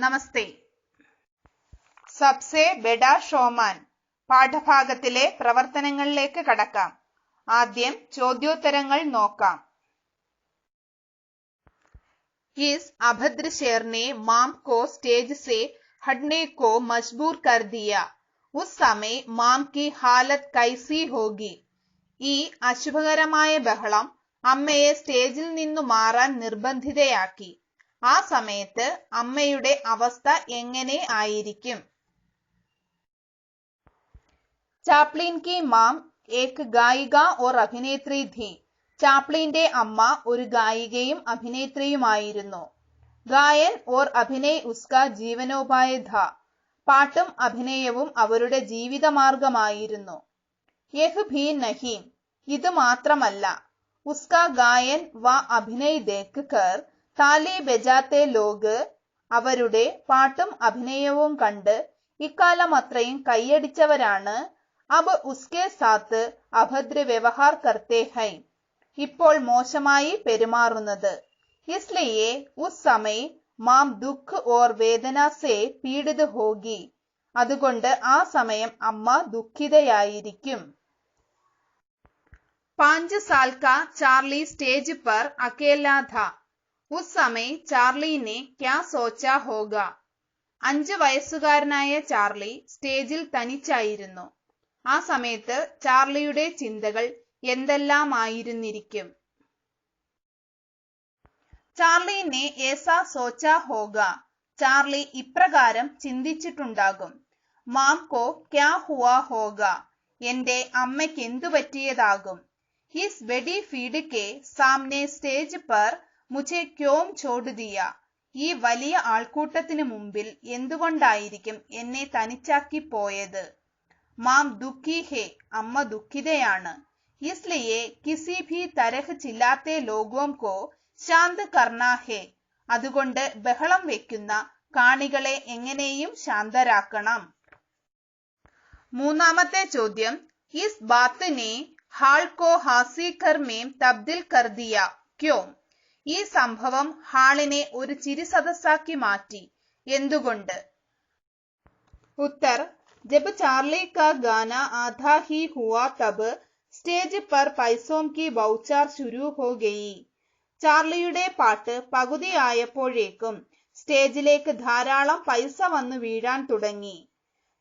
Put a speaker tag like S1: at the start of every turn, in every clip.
S1: നമസ്തേ. സബ്സെ ബഡാ showman പാഠഭാഗത്തിലെ പ്രവർത്തനങ്ങളിലേക്ക് കടക്കാം. ആദ്യം ചോദ്യോത്തരങ്ങൾ നോക്കാം. इस अभद्र शेर ने माम को स्टेज से हटने को मजबूर कर दिया. उस समय माम की हालत कैसी होगी? ഈ അശുഭകരമായ ബഹളം അമ്മയെ സ്റ്റേജിൽ നിന്നു മാറാൻ നിർബന്ധിതയാക്കി. ആ സമയത്ത് അമ്മയുടെ അവസ്ഥ എങ്ങനെ ആയിരിക്കും? ചാപ്ലിൻ की माम एक गायिका और अभिनेत्री थी. ചാപ്ലിന്റെ അമ്മ ഒരു ഗായികയും അഭിനേത്രിയുമായിരുന്നു. ഗായൻ ഓർ അഭിനയ് ഉസ്കാ ജീവനോപായ ഥാ. പാട്ടും അഭിനയവും അവരുടെ ജീവിതമാർഗമായിരുന്നു. യഹ് ഭീ നഹീം. ഇത് മാത്രമല്ല. ഉസ്കാ ഗായൻ വ അഭിനയ് ദേഖ് കർ താലി ബജാത്തെ ലോഗ്. അവരുടെ പാട്ടും അഭിനയവും കണ്ട് ഇക്കാലം അത്രയും കൈയടിച്ചവരാണ് അബ് ഉസ്കെ സാത്ത് അഭദ്ര വ്യവഹാർ കർത്തേ ഹൈ. ഇപ്പോൾ മോശമായി പെരുമാറുന്നത്. ഇസ്ലിയെ ഉസ് സമയ മാം ദുഃഖ് ഓർ വേദന സേ പീഡിത് ഹോഗി. അതുകൊണ്ട് ആ സമയം അമ്മ ദുഃഖിതയായിരിക്കും. 5 साल का चार्ली स्टेज पर अकेला था. उस समय चार्ली ने क्या सोचा होगा? 5 വയസ്സുകാരനായ ചാർലി സ്റ്റേജിൽ തനിച്ചായിരുന്നു. ആ സമയത്ത് ചാർലിയുടെ ചിന്തകൾ എന്തെല്ലാമായിരുന്നിരിക്കും? ചാർലി നെ ഏസാ സോച്ചാ ഹോഗ. ചാർലി ഇപ്രകാരം ചിന്തിച്ചിട്ടുണ്ടാകും. മാം കോ ക്യാ ഹുവാ ഹോഗ. എന്റെ അമ്മയ്ക്ക് എന്തു പറ്റിയതാകും? ഇസ് ബഡി ഫീഡ് കെ സാമനെ സ്റ്റേജ് പർ മുझे ക്യോം ചോട് ദിയ. ഈ വലിയ ആൾക്കൂട്ടത്തിനു മുമ്പിൽ എന്തുകൊണ്ടായിരിക്കും എന്നെ തനിച്ചാക്കി പോയത്? മാം ദുഃഖി ഹേ. അമ്മ ദുഃഖിതയാണ്. ഇസ്ലിയെ കിസി ഭി തരഹ് ചില്ലാത്തെ ലോഗോം കോ ശാന്ത് കർണാ ഹേ. അതുകൊണ്ട് ബഹളം വെക്കുന്ന കാണികളെ എങ്ങനെയും ശാന്തരാക്കണം. മൂന്നാമത്തെ ചോദ്യം. ഇസ് ബാത്ത് നെ ഹാൾ കോ ഹാസിഘർ മേം തബ്ദിൽ കർ ദിയ. ക്യോം? ഈ സംഭവം ഹാളിനെ ഒരു ചിരിസദസ്സാക്കി മാറ്റി. എന്തുകൊണ്ട്? ഉത്തർ. ജബ് ചാർലി കാ ഗാന ആധാ ഹി ഹുവാ തബ് സ്റ്റേജ് പർ പൈസോം കി ബൗച്ചാർ ശുരു ഹോ ഗയി. ചാർലിയുടെ പാട്ട് പകുതിയായപ്പോഴേക്കും സ്റ്റേജിലേക്ക് ധാരാളം പൈസ വന്നു വീഴാൻ തുടങ്ങി.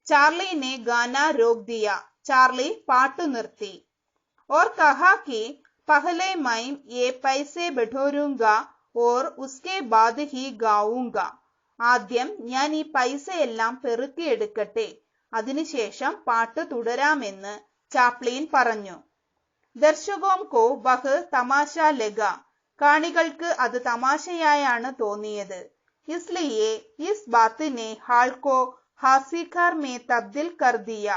S1: ചാർലി നെ ഗാന രോക് ദിയ. ചാർലി പാട്ടു നിർത്തി. ഓർ കഹാ കി പഹലെ മൈം യേ പൈസെ ബഠോരൂംഗ ഓർ ഉസ്കെ ബാദ് ഹി ഗാവൂംഗ. ആദ്യം ഞാൻ ഈ പൈസയെല്ലാം പെറുക്കിയെടുക്കട്ടെ, അതിനുശേഷം പാട്ട് തുടരാമെന്ന് ചാപ്ലിൻ പറഞ്ഞു. ദർശകോം കോ വഹ് തമാശ ലഗ. കാണികൾക്ക് അത് തമാശയായാണ് തോന്നിയത്. ഇസ്ലിയെ ഇസ് ബാത്ത് നെ ഹാൾ കോ ഹാസിഘർ മേ തബ്ദിൽ കർ ദിയ.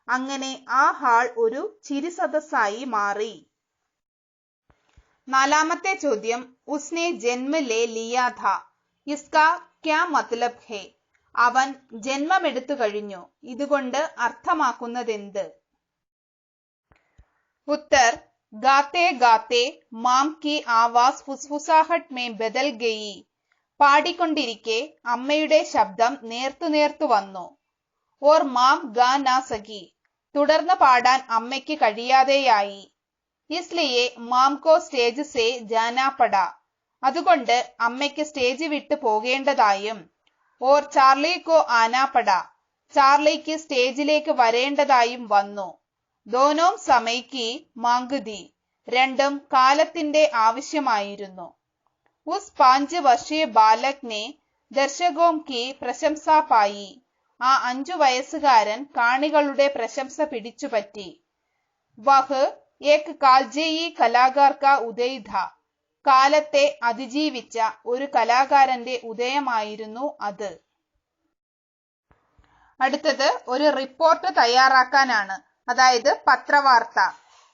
S1: അങ്ങനെ ആ ഹാൾ ഒരു ചിരിസദസ്സായി മാറി. നാലാമത്തെ ചോദ്യം. ഉസ്നെ ജന്മ ലേ ലിയാ ഥാ. ഇസ്കാ ക്യാ മത്ലബ് ഹേ. അവൻ ജന്മമെടുത്തു കഴിഞ്ഞു. ഇതുകൊണ്ട് അർത്ഥമാക്കുന്നതെന്ത്? ഉത്തർ. ഗാത്തെ ഗാത്തെ മാം കി ആവാസ് ഫുസ്ഫുസാഹട്ട് മേ ബദൽ ഗയി. പാടിക്കൊണ്ടിരിക്കെ അമ്മയുടെ ശബ്ദം നേർത്തു വന്നു. ഓർ മാം ഗാ നാ സകി. തുടർന്ന് പാടാൻ അമ്മയ്ക്ക് കഴിയാതെയായി. ഇസ്ലിയെ മാം കോ സ്റ്റേജ് സേ ജാനാ പടാ. അതുകൊണ്ട് അമ്മയ്ക്ക് സ്റ്റേജ് വിട്ട് പോകേണ്ടതായും. ഓർ ചാർലി കോ ആനാ പടാ. ചാർലിക്ക് സ്റ്റേജിലേക്ക് വരേണ്ടതായും വന്നു. ദോനോം സമയ്ക്ക് മാങ്ക് ദി. രണ്ടും കാലത്തിന്റെ ആവശ്യമായിരുന്നു. ഉസ് 5 വർഷീയ ബാലക് നെ ദർശകോം കി പ്രശംസാ പായി. ആ 5 വയസ്സുകാരൻ കാണികളുടെ പ്രശംസ പിടിച്ചുപറ്റി. വഹ് ഏക് കാൽജയി കലാകാർ കാ ഉദയ് ഥാ. കാലത്തെ അതിജീവിച്ച ഒരു കലാകാരന്റെ ഉദയമായിരുന്നു അത്. അടുത്തത് ഒരു റിപ്പോർട്ട് തയ്യാറാക്കാനാണ്, അതായത് പത്രവാർത്ത.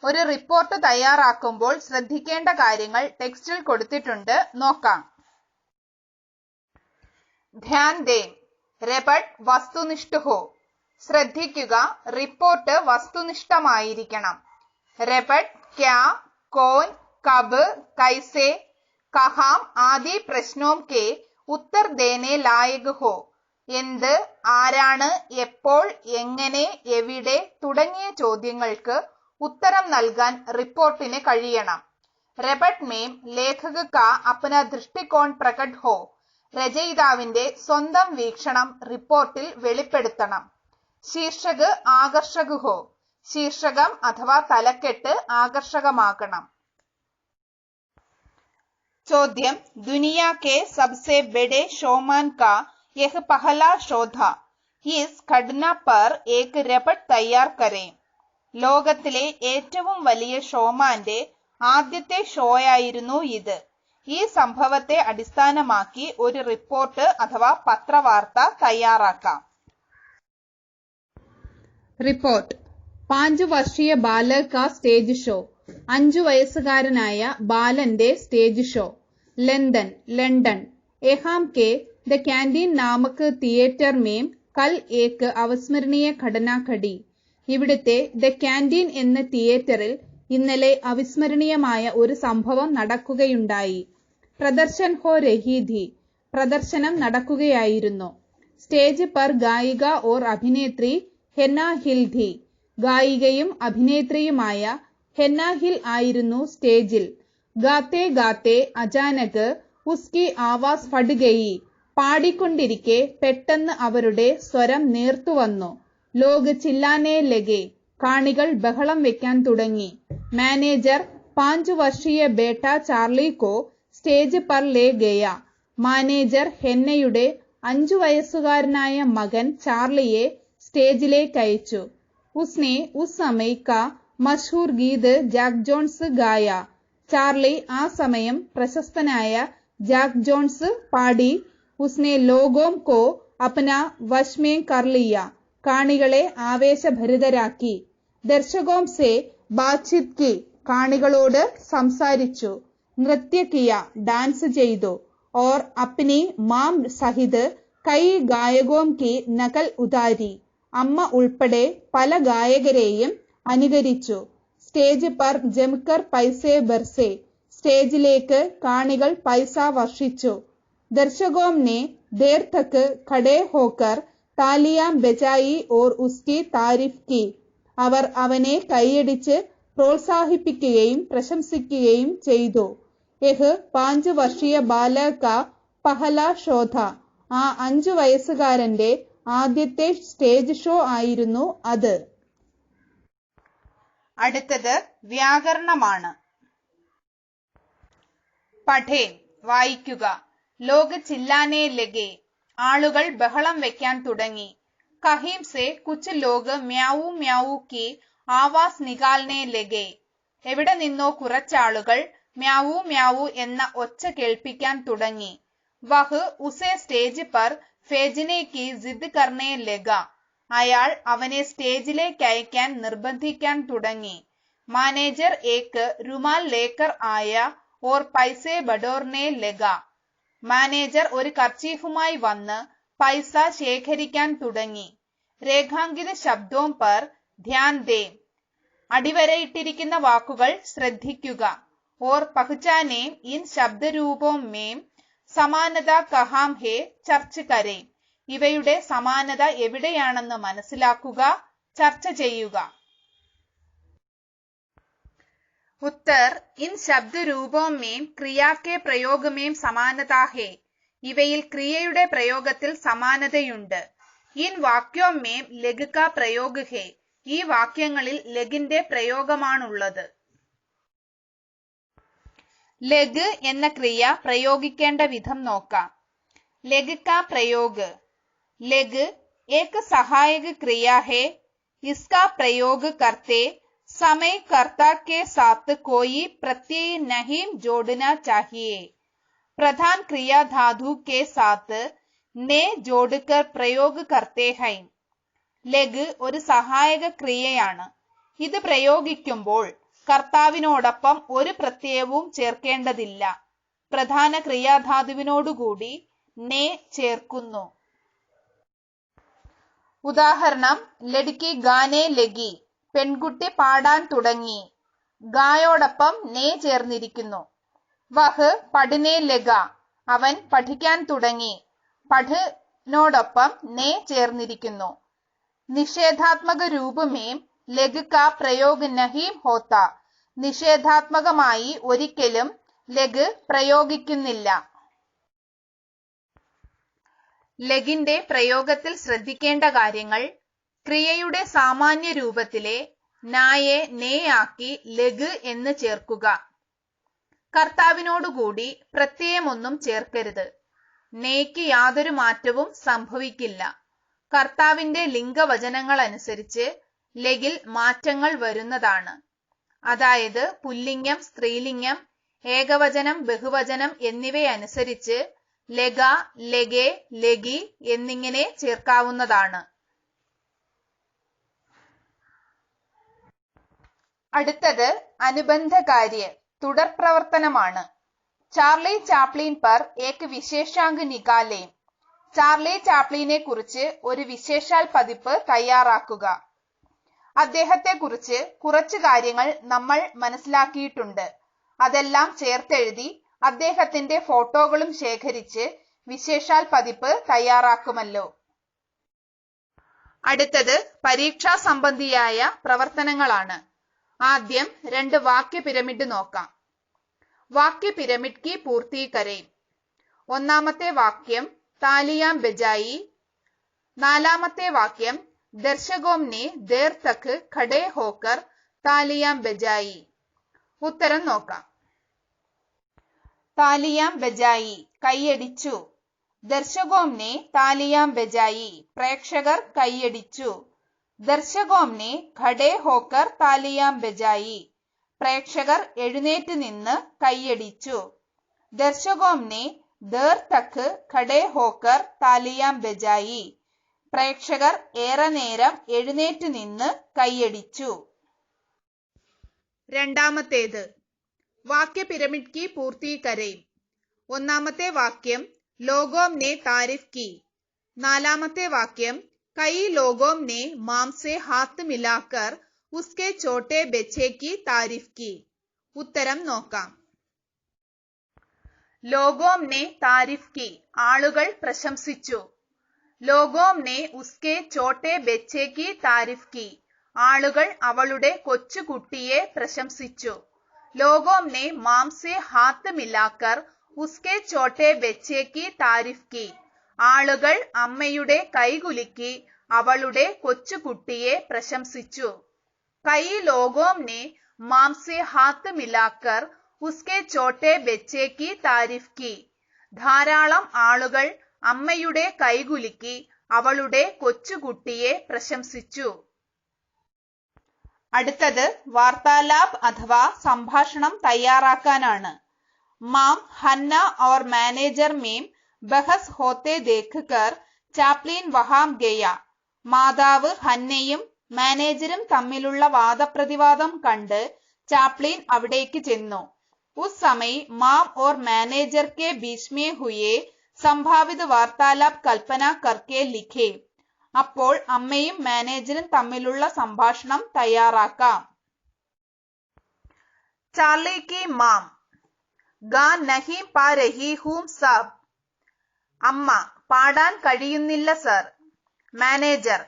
S1: ഒരു റിപ്പോർട്ട് തയ്യാറാക്കുമ്പോൾ ശ്രദ്ധിക്കേണ്ട കാര്യങ്ങൾ ടെക്സ്റ്റിൽ കൊടുത്തിട്ടുണ്ട്, നോക്കാം. ധ്യാൻ ദേ. രബട്ട് വസ്തുനിഷ്ഠ ഹോ. ശ്രദ്ധിക്കുക, റിപ്പോർട്ട് വസ്തുനിഷ്ഠമായിരിക്കണം. രബട്ട് ക്യാ, കോൻ, कब, कैसे, कहाँ आदि प्रश्नों के ഉത്തർ ദേനെ ലായക് ഹോ. എന്ത്, ആരാണ്, എപ്പോൾ, എങ്ങനെ, എവിടെ തുടങ്ങിയ ചോദ്യങ്ങൾക്ക് ഉത്തരം നൽകാൻ റിപ്പോർട്ടിന് കഴിയണം. രബട്ട് മേം ലേഖക കാ അപ്ന ദൃഷ്ടികോൺ പ്രകട് ഹോ. രചയിതാവിന്റെ സ്വന്തം വീക്ഷണം റിപ്പോർട്ടിൽ വെളിപ്പെടുത്തണം. ശീർഷക് ആകർഷക് ഹോ. ശീർഷകം അഥവാ തലക്കെട്ട് ആകർഷകമാകണം. ചോദ്യം, ദുനിയാ കെ സബ്സെ ബഡെ ഷോമാൻ കാ യഹ് പഹലാ ഷോ ഥാ. ഇസ് ഘടന പർ ഏക് രബട്ട് തയ്യാർ കരേം. ലോകത്തിലെ ഏറ്റവും വലിയ ഷോമാന്റെ ആദ്യത്തെ ഷോയായിരുന്നു ഇത്. ഈ സംഭവത്തെ അടിസ്ഥാനമാക്കി ഒരു റിപ്പോർട്ട് അഥവാ പത്രവാർത്ത തയ്യാറാക്കാം. റിപ്പോർട്ട്. 5 വർഷീയ ബാലക് കാ സ്റ്റേജ് ഷോ. 5 വയസ്സുകാരനായ ബാലന്റെ സ്റ്റേജ് ഷോ. ലണ്ടൻ. എഹാം കെ ദ ക്യാന്റീൻ നാമക് തിയേറ്റർ മേം കൽ ഏക് അവിസ്മരണീയ ഘടന ഘടി. ഇവിടുത്തെ ദ ക്യാന്റീൻ എന്ന തിയേറ്ററിൽ ഇന്നലെ അവിസ്മരണീയമായ ഒരു സംഭവം നടക്കുകയുണ്ടായി. പ്രദർശൻ ഹോ രഹി ഥി. പ്രദർശനം നടക്കുകയായിരുന്നു. സ്റ്റേജ് പർ ഗായിക ഓർ അഭിനേത്രി ഹെന്ന ഹിൽ ഥി. ഗായികയും അഭിനേത്രിയുമായ ഹെന്ന ഹിൽ ആയിരുന്നു സ്റ്റേജിൽ. ഗാത്തെ ഗാത്തെ അചാനക് ഉസ്കി ആവാസ് ഫട് ഗയി. പാടിക്കൊണ്ടിരിക്കെ പെട്ടെന്ന് അവരുടെ സ്വരം നേർത്തുവന്നു. ലോഗ് ചില്ലാനെ ലഗെ. കാണികൾ ബഹളം വെക്കാൻ തുടങ്ങി. മാനേജർ 5 വർഷീയ ബേട്ട ചാർലി കോ സ്റ്റേജ് പർ ലേ ഗയ. മാനേജർ ഹെന്നയുടെ 5 വയസ്സുകാരനായ മകൻ ചാർലിയെ സ്റ്റേജിലേക്ക് അയച്ചു. ഉസ്നെ ഉസ് സമയ കാ Mashhoor Geet Jack John's ഗായ. Charlie ആ സമയം പ്രശസ്തനായ ജാക്ക് ജോൺസ് പാടി. ഉസ്നെ ലോഗോം കോ അപ്ന വശ് മേ കർ ലിയ. കാണികളെ ആവേശഭരിതരാക്കി. ദർശകോം സെ ബാത്ചീത് കി. കാണികളോട് സംസാരിച്ചു. നൃത്യ കിയ. ഡാൻസ് ചെയ്തു. ഓർ അപ്നി മാം സഹിത് കൈ ഗായകോം കി നകൽ ഉതാരി. അമ്മ ഉൾപ്പെടെ പല ഗായകരെയും അനുകരിച്ചു. സ്റ്റേജ് പർ ജംകർ പൈസെ ബർസെ. സ്റ്റേജിലേക്ക് കാണികൾ പൈസ വർഷിച്ചു. ദർശകോം ने देर तक खड़े होकर तालियां बजाई और उसकी तारीफ की. അവർ അവനെ കൈയടിച്ച് പ്രോത്സാഹിപ്പിക്കുകയും പ്രശംസിക്കുകയും ചെയ്തു. യഹ് 5 വർഷീയ ബാലക കാ പഹലാ ഷോ ഥാ. ആ 5 വയസ്സുകാരന്റെ ആദ്യത്തെ സ്റ്റേജ് ഷോ ആയിരുന്നു അത്. അടുത്തത് വ്യാകരണമാണ്. പഠേം. വായിക്കുക. ലോഗ് ചില്ലാനെ ലഗെ. ആളുകൾ ബഹളം വെക്കാൻ തുടങ്ങി. കഹീം സെ കുച്ച് ലോഗ് മ്യാവൂ മ്യാവൂ കി ആവാസ് നികാൽനെ ലഗെ. എവിടെ നിന്നോ കുറച്ചാളുകൾ മ്യാവൂ മ്യാവൂ എന്ന ഒച്ച കേൾപ്പിക്കാൻ തുടങ്ങി. വഹ് ഉസെ സ്റ്റേജ് പർ ഫേജനെ കി ജിദ് കർനെ ലഗ. അയാൾ അവനെ സ്റ്റേജിലേക്ക് അയക്കാൻ നിർബന്ധിക്കാൻ തുടങ്ങി. മാനേജർ ഏക് രുമാൽ ലേക്കർ ആയ ഓർ പൈസെ ബഡോർനെ ലഗ. മാനേജർ ഒരു കർച്ചീഫുമായി വന്ന് പൈസ ശേഖരിക്കാൻ തുടങ്ങി. രേഖാങ്കിത ശബ്ദോം പർ ധ്യാൻ ദേ. അടിവരയിട്ടിരിക്കുന്ന വാക്കുകൾ ശ്രദ്ധിക്കുക. ഓർ പഹ്ചാനേം ഇൻ ശബ്ദരൂപോം മേം സമാനത കഹാം ഹേ ചർച്ച കരേം. ഇവയുടെ സമാനത എവിടെയാണെന്ന് മനസ്സിലാക്കുക, ചർച്ച ചെയ്യുക. ഉത്തർ. ഇൻ ശബ്ദരൂപോം മേം ക്രിയാ കെ പ്രയോഗ മേം സമാനതാ ഹേ. ഇവയിൽ ക്രിയയുടെ പ്രയോഗത്തിൽ സമാനതയുണ്ട്. ഇൻ വാക്യോം മേം ലഗ് കാ പ്രയോഗ ഹേ. ഈ വാക്യങ്ങളിൽ ലഗിന്റെ പ്രയോഗമാണുള്ളത്. ലഗ് എന്ന ക്രിയ പ്രയോഗിക്കേണ്ട വിധം നോക്കാം. ലഗ് കാ പ്രयोग. ലഗ് एक सहायक क्रिया है. इसका प्रयोग करते समय कर्ता के साथ कोई प्रत्यय नहीं जोड़ना चाहिए. प्रधान क्रिया धातु के साथ ने जोड़कर प्रयोग करते हैं. ലഗ് ഒരു സഹായക ക്രിയയാണ്. ഇത് പ്രയോഗിക്കുമ്പോൾ കർത്താവിനോടൊപ്പം ഒരു പ്രത്യയവും ചേർക്കേണ്ടതില്ല. പ്രധാന ക്രിയാധാതുവിനോടുകൂടി നെ ചേർക്കുന്നു. ഉദാഹരണം, ലഡ്കി ഗാനെ ലഗി. പെൺകുട്ടി പാടാൻ തുടങ്ങി. ഗായോടൊപ്പം നെ ചേർന്നിരിക്കുന്നു. വഹ് പഠനെ ലഗ. അവൻ പഠിക്കാൻ തുടങ്ങി. പഠനോടൊപ്പം നേ ചേർന്നിരിക്കുന്നു. നിഷേധാത്മക രൂപ മേം ലഗ് കാ പ്രयोग नहीं होता. നിഷേധാത്മകമായി ഒരിക്കലും ലഗ് പ്രയോഗിക്കുന്നില്ല. ലഗിന്റെ പ്രയോഗത്തിൽ ശ്രദ്ധിക്കേണ്ട കാര്യങ്ങൾ: ക്രിയയുടെ സാമാന്യ രൂപത്തിലെ നായെ നേ ആക്കി ലഗ് എന്ന് ചേർക്കുക. കർത്താവിനോടുകൂടി പ്രത്യയമൊന്നും ചേർക്കരുത്. നേയ്ക്ക് യാതൊരു മാറ്റവും സംഭവിക്കില്ല. കർത്താവിന്റെ ലിംഗവചനങ്ങൾ അനുസരിച്ച് ലഗിൽ മാറ്റങ്ങൾ വരുന്നതാണ്. അതായത് പുല്ലിംഗം, സ്ത്രീലിംഗം, ഏകവചനം, ബഹുവചനം എന്നിവയനുസരിച്ച് ലഗ, ലഗെ, ലഗി എന്നിങ്ങനെ ചേർക്കാവുന്നതാണ്. അടുത്തത് അനുബന്ധകാര്യ തുടർ പ്രവർത്തനമാണ്. ചാർലി ചാപ്ലിൻ പർ ഏക് വിശേഷാംഗ് നികാലേ. ചാർലി ചാപ്ലിനെ കുറിച്ച് ഒരു വിശേഷാൽ പതിപ്പ് തയ്യാറാക്കുക. അദ്ദേഹത്തെ കുറിച്ച് കുറച്ചു കാര്യങ്ങൾ നമ്മൾ മനസ്സിലാക്കിയിട്ടുണ്ട്. അതെല്ലാം ചേർത്തെഴുതി അദ്ദേഹത്തിന്റെ ഫോട്ടോകളും ശേഖരിച്ച് വിശേഷാൽ പതിപ്പ് തയ്യാറാക്കുമല്ലോ. അടുത്തത് പരീക്ഷാ സംബന്ധിയായ പ്രവർത്തനങ്ങളാണ്. ആദ്യം 2 വാക്യ പിരമിഡ് നോക്കാം. വാക്യ പിരമിഡ് की पूर्ति करें. ഒന്നാമത്തെ വാക്യം താലിയാം ബജായി. നാലാമത്തെ വാക്യം ദർശകോं ने देर तक खड़े होकर താലിയാം ബജായി. ഉത്തരം നോക്കാം. താലിയാം ബജായി കൈയടിച്ചു. ദർശകോं ने താലിയാം ബജായി പ്രേക്ഷകർ കൈയടിച്ചു. ദർശകോं ने खड़े होकर താലിയാം ബജായി പ്രേക്ഷകർ എഴുന്നേറ്റ് നിന്ന് കൈയടിച്ചു. ദർശകോं ने देर तक खड़े होकर താലിയാം ബജായി പ്രേക്ഷകർ ഏറെ നേരം എഴുന്നേറ്റ് നിന്ന് കൈയടിച്ചു. രണ്ടാമത്തേത് വാക്യ പിരമിഡ് की पूर्ति करें. ഒന്നാമത്തെ വാക്യം ലോഗോं ने तारीफ की. നാലാമത്തെ വാക്യം कई लोगों ने माम से हाथ मिलाकर उसके छोटे बच्चे की तारीफ की. ഉത്തരം നോക്കാം. ലോഗോं ने तारीफ की ആളുകൾ പ്രശംസിച്ചു. ലോഗോं ने उसके छोटे बच्चे की तारीफ की ആളുകൾ അവളുടെ കൊച്ചു കുട്ടിയെ പ്രശംസിച്ചു. ലോഗോं ने माम से हाथ मिलाकर उसके छोटे बच्चे की तारीफ की ആളുകൾ അമ്മയുടെ കൈകുലുക്കി അവളുടെ കൊച്ചുകുട്ടിയെ പ്രശംസിച്ചു. കൈ ലോഗോं ने माम से हाथ मिलाकर उसके छोटे बच्चे की तारीफ की ധാരാളം ആളുകൾ അമ്മയുടെ കൈകുലുക്കി അവളുടെ കൊച്ചുകുട്ടിയെ പ്രശംസിച്ചു. അടുത്തത് വാർത്താലാപ് അഥവാ സംഭാഷണം തയ്യാറാക്കാനാണ്. മാം ഹന്ന और मैनेजर में बहस होते देखकर ചാപ്ലിൻ വഹാം ഗയ. മാതാവ് ഹന്നയും മാനേജരും തമ്മിലുള്ള വാദപ്രതിവാദം കണ്ട് ചാപ്ലിൻ അവിടേക്ക് ചെന്നു. ഉസ് സമയ മാം और मैनेजर के बीच में हुए संभावित वार्तालाप कल्पना करके लिखे. അപ്പോൾ അമ്മയും മാനേജരും തമ്മിലുള്ള സംഭാഷണം തയ്യാറാക്കാം. ചാർലി की माम गा नहीं पा रही हूं साहब. അമ്മ പാടാൻ കഴിയുന്നില്ല സർ. മാനേജർ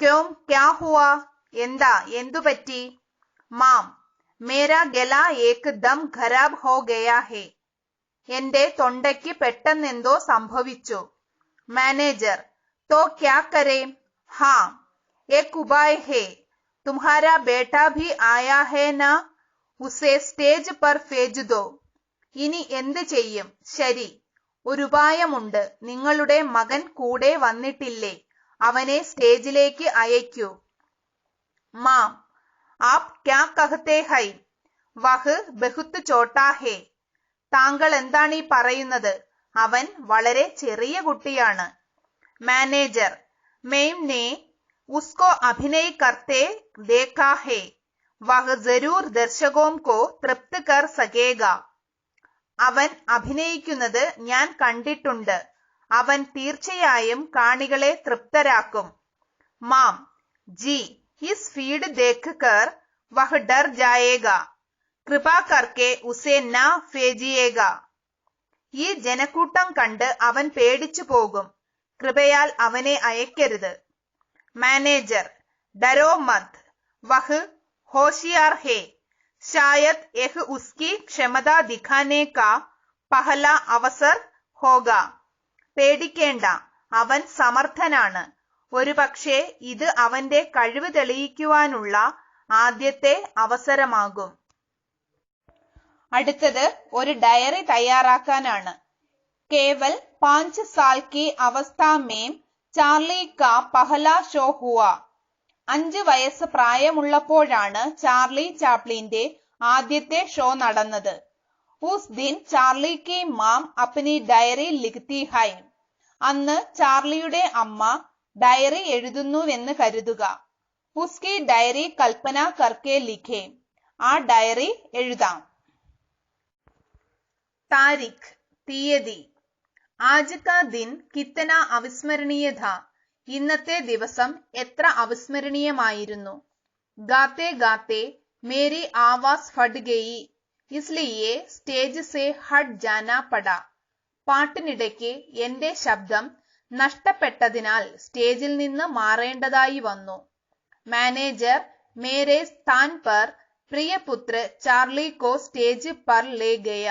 S1: ക്യോം ക്യാ ഹുവാ എന്താ എന്തുപറ്റി? മാം മേരാ ഗല ഏക് ദം ഖരാബ് ഹോ ഗയാ ഹേ. എന്റെ തൊണ്ടയ്ക്ക് പെട്ടെന്നെന്തോ സംഭവിച്ചു. മാനേജർ तो क्या करें? हाँ एक उपाय है. तुम्हारा बेटा भी आया है ना, उसे സ്റ്റേജ് पर भेज दो. ഇനി എന്ത് ചെയ്യും? ശരി, ഒരു ഉപായമുണ്ട്. നിങ്ങളുടെ മകൻ കൂടെ വന്നിട്ടില്ലേ, അവനെ സ്റ്റേജിലേക്ക് അയക്കൂ. മാം ആപ് ക്യാ കഹത്തെ ഹൈ? വഹ് ബഹുത് ചോട്ടാ ഹേ. താങ്കൾ എന്താണ് ഈ പറയുന്നത്? അവൻ വളരെ ചെറിയ കുട്ടിയാണ്. मैनेजर मैम ने उसको अभिनय करते देखा है. वह जरूर दर्शकों को तृप्त कर सकेगा. അവൻ അഭിനയിക്കുന്നത് ഞാൻ കണ്ടിട്ടുണ്ട്. അവൻ തീർച്ചയായും കാണികളെ തൃപ്തരാക്കും. മാം जी इस फीड देखकर वह डर जाएगा. कृपा करके उसे न भेजिएगा. ഈ ജനക്കൂട്ടം കണ്ട് അവൻ പേടിച്ചു പോകും. കൃപയാൽ അവനെ അയക്കരുത്. മാനേജർ, ഡരോ മത്, വഹ് होशियार है, शायद यह उसकी क्षमता दिखाने का पहला अवसर होगा. പേടിക്കേണ്ട, അവൻ സമർത്ഥനാണ്. ഒരുപക്ഷെ ഇത് അവന്റെ കഴിവ് തെളിയിക്കുവാനുള്ള ആദ്യത്തെ അവസരമാകും. അടുത്തത് ഒരു ഡയറി തയ്യാറാക്കാനാണ്. കേവൽ 5 साल की अवस्था में चार्ली का पहला शो हुआ. 5 വയസ്സ് പ്രായമുള്ളപ്പോഴാണ് ചാർലി ചാപ്ലിന്റെ ആദ്യത്തെ ഷോ നടന്നത്. ഉസ് ദിൻ ചാർലി കി മാം അപ്നി ഡയറി ലിഖ്തി ഹൈ. അന്ന് ചാർലിയുടെ അമ്മ ഡയറി എഴുതുന്നുവെന്ന് കരുതുക. ഉസ്കി ഡയറി കൽപ്പന കർക്കെ ലിഖേ. ആ ഡയറി എഴുതാം. താരിഖ്, തീയതി. ആജ് കാ ദിൻ കിത്തന അവിസ്മരണീയ ഥാ. ഇന്നത്തെ ദിവസം എത്ര അവിസ്മരണീയമായിരുന്നു. ഗാത്തെ ഗാത്തെ മേരി ആവാസ് ഫട്ട് ഗയി, ഇസ്ലിയെ സ്റ്റേജ് സെ ഹട്ട് ജാനാ പടാ. പാട്ടിനിടയ്ക്ക് എന്റെ ശബ്ദം നഷ്ടപ്പെട്ടതിനാൽ സ്റ്റേജിൽ നിന്ന് മാറേണ്ടതായി വന്നു. മാനേജർ മേരെ സ്ഥാൻ പർ പ്രിയപുത്ര ചാർലി കോ സ്റ്റേജ് പർ ലേ ഗയ.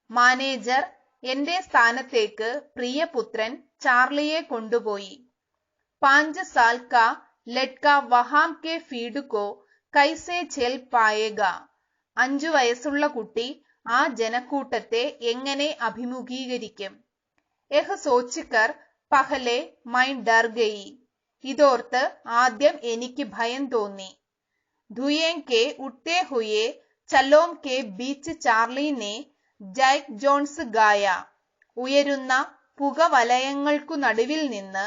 S1: മാനേജർ എന്റെ സ്ഥാനത്തേക്ക് പ്രിയപുത്രൻ ചാർലിയെ കൊണ്ടുപോയി. 5 साल का लड़का वहां के फीड को कैसे झेल पाएगा. 5 വയസ്സുള്ള കുട്ടി ആ ജനക്കൂട്ടത്തെ എങ്ങനെ അഭിമുഖീകരിക്കും. എഹ് സോച്ച്കർ പഹലെ മൈ ഡർ ഗയി. ഇതോർത്ത് ആദ്യം എനിക്ക് ഭയം തോന്നി. ധുയേം കെ ഉട്ടെ ഹുയെ ചലോം കെ ബീച്ച് ചാർലി നെ ജാക്ക് ജോൺസ് ഗായ. ഉയരുന്ന പുകവലയങ്ങൾക്കു നടുവിൽ നിന്ന്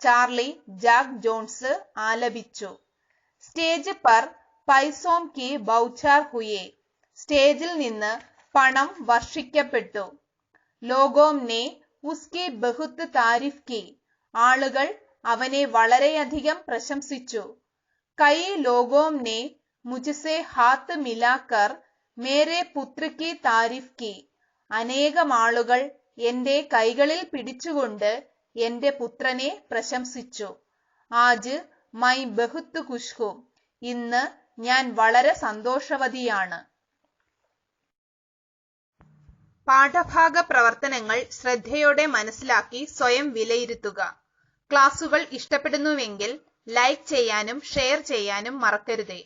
S1: ചാർലി ജാക്ക് ജോൺസ് ആലപിച്ചു. സ്റ്റേജ് പർ പൈസോം കി ബൗച്ചാർ ഹുയെ. സ്റ്റേജിൽ നിന്ന് പണം വർഷിക്കപ്പെട്ടു. ലോഗോം നെ ഉസ്കി ബഹുത്ത് താരിഫ് കി. ആളുകൾ അവനെ വളരെയധികം പ്രശംസിച്ചു. കൈ ലോഗോം നെ മുജ്സെ ഹാത്ത് മിലാക്കർ മേരെ പുത്ര കി താരിഫ് കി. അനേകം ആളുകൾ എന്റെ കൈകളിൽ പിടിച്ചുകൊണ്ട് എന്റെ പുത്രനെ പ്രശംസിച്ചു. ആജ് മൈ ബഹുത്ത് ഖുഷ് ഹൂ. ഇന്ന് ഞാൻ വളരെ സന്തോഷവതിയാണ്. പാഠഭാഗ പ്രവർത്തനങ്ങൾ ശ്രദ്ധയോടെ മനസ്സിലാക്കി സ്വയം വിലയിരുത്തുക. ക്ലാസുകൾ ഇഷ്ടപ്പെടുന്നുവെങ്കിൽ ലൈക്ക് ചെയ്യാനും ഷെയർ ചെയ്യാനും മറക്കരുതേ.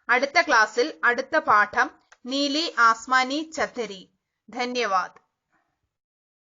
S1: അടുത്ത ക്ലാസ്സിൽ അടുത്ത പാഠം നീലി ആസ്മാനി ചത്തരി. ധന്യവാദ്.